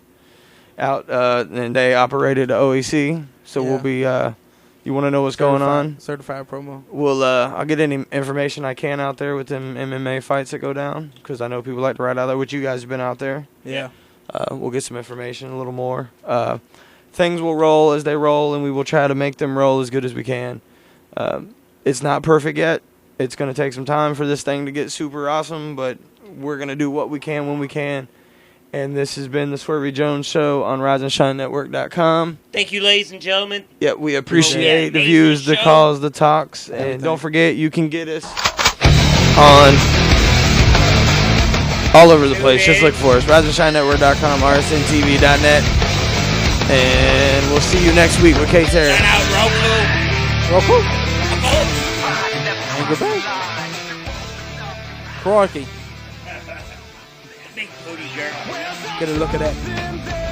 out, and they operated the OEC. So we'll be. You want to know what's going on? Certified promo. We'll. I'll get any information I can out there with them MMA fights that go down because I know people like to ride out there. Which you guys have been out there. Yeah. We'll get some information a little more. Things will roll as they roll, and we will try to make them roll as good as we can. It's not perfect yet. It's going to take some time for this thing to get super awesome, but we're going to do what we can when we can. And this has been the Swervey Jones Show on RiseandShineNetwork.com. Thank you, ladies and gentlemen. Yeah, we appreciate the views, the calls, the talks. And don't forget, you can get us on all over the place. Just look for us. RiseandShineNetwork.com, RSNTV.net. And we'll see you next week with K Terry. Shout out Roku. Roku. And goodbye. Crikey. Big booty girl. Get a look at that.